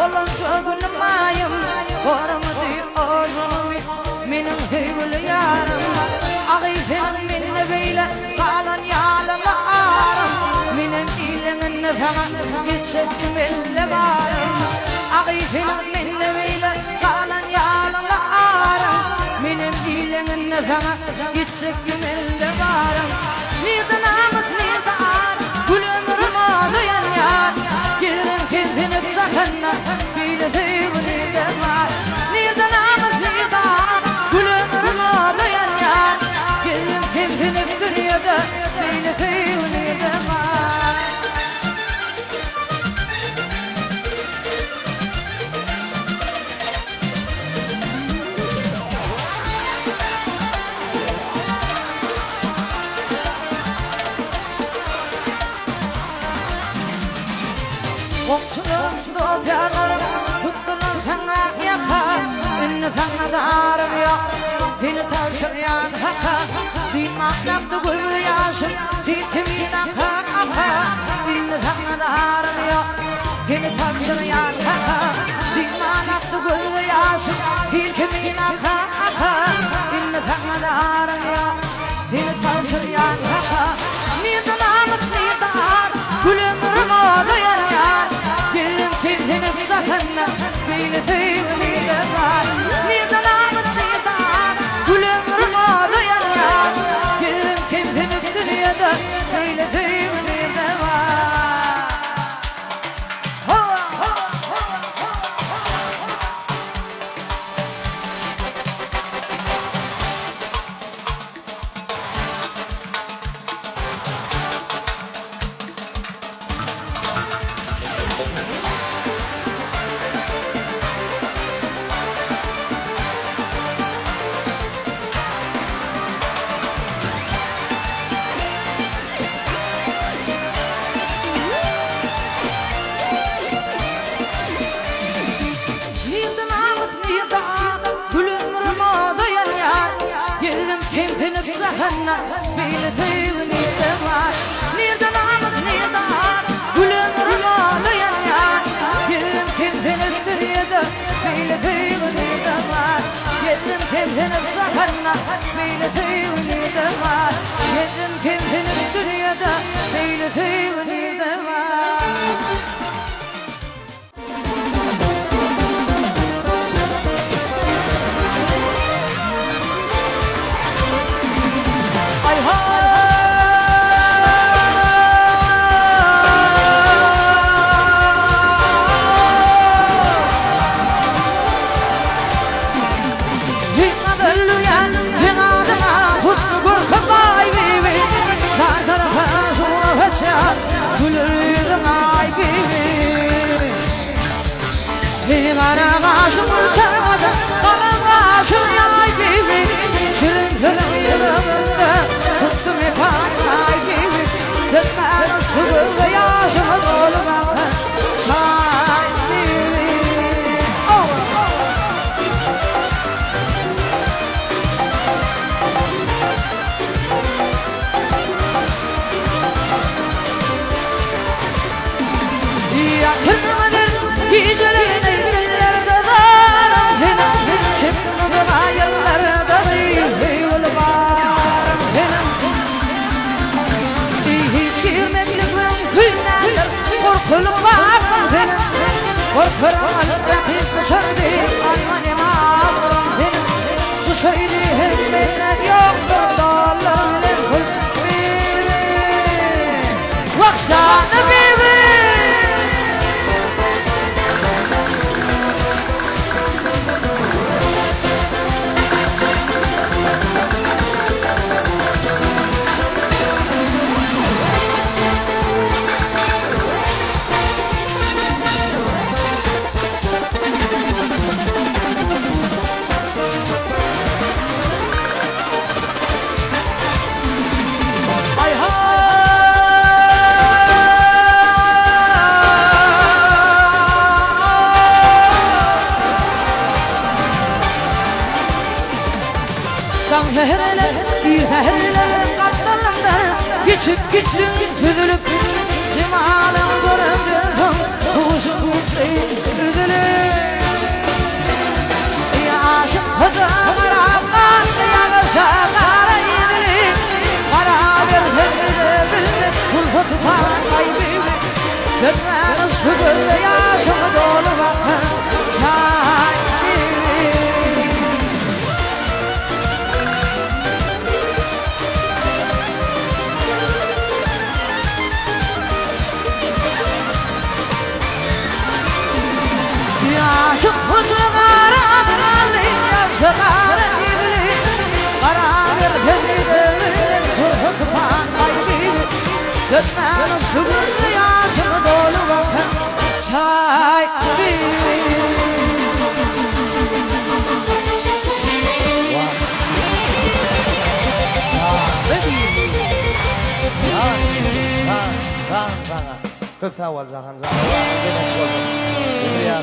Olunca günüm ayım Varmadı ağzımı Benim hügül yarım Ağifin minne beyle Kalan yalalarım Benim iyiliğin nefeğin Geçettim elle varım Ağifin minne beyle Kalan yalalarım Benim iyiliğin nefeğin Geçettim elle varım Nirde namık nirde ar Gül ömrüm ağlayan yar Gelirim kendini zakanla Beyle hügül var Nirde namık nirde ar Gül ömrüm ağlayan yar Gelirim kendini dünyada Beyle hügül var Komşuluk dofyalarım tuttular sana yaka Ünlü sana darım yok Beni tavşıryan haka Bir mahlakta gül yaşım Bir kimin akar akar Ünlü sana darım yok Beni tavşıryan haka Bir mahlakta gül yaşım Bir kimin akar akar Ünlü sana darım yok Beni tavşıryan haka Nirde namık nirde ar Gül ömrüm ağlayan yar Gelirim kendini zakanla Beyle tüyünü de var Nirde namık nirde ar Gül ömrüm ağlayan yar Gelirim kendini dünyada Beyle tüyünü de var Hova hova hova Zahanna Beyle tüyünü de var Nirde namık nirde ar Gül ömrüm ağlayan yar Gelirim kendini dünyada Beyle tüyünü de var Yedim kendini zahanna Beyle tüyünü de var Yedim kendini dünyada Beyle tüyünü de var Ay hay Hina bölüyen Hinadıma Hutlu gül kıvay bibi Sağ tarafa sola kaçar Gülürüm ay bibi Himara başımı çarmadan Kalan başım ay bibi Şirin gülüm yürümünde Tuttum ekay gibi Dönmen uçtu ve yaşımı dolu bakın Say gibi Yakınmadır gecelerin ellerde var Çıkmadım ayarlarda değil yol var Hiç girmeklik ve hünerler Korkuluk var benim Korkurum rakip dışarıdır Almanim ağırım benim Dışarıdır hükmetler yoktur Dağlarım ile kulübü Vakşanı bibi Şehirler, şehirler katlanımlar Geçip gittin, üzülüp Cemal'ın göründüğüm Kuşun kuşun, üzülüp Yaşım hızımır ablan Yaşa kara yedili Kara bir hırgıdı bildim Kulhu tutan kaybım Gitmen üstügüldü yaşım dolu bakın Çay Yaşım hızımır ablan Yaşa kara yedili Kara bir hırgıdı bildim Kulhu tutan kaybım Gitmen üstügüldü yaşım dolu bakın Çay Çok sağ ol Zahan.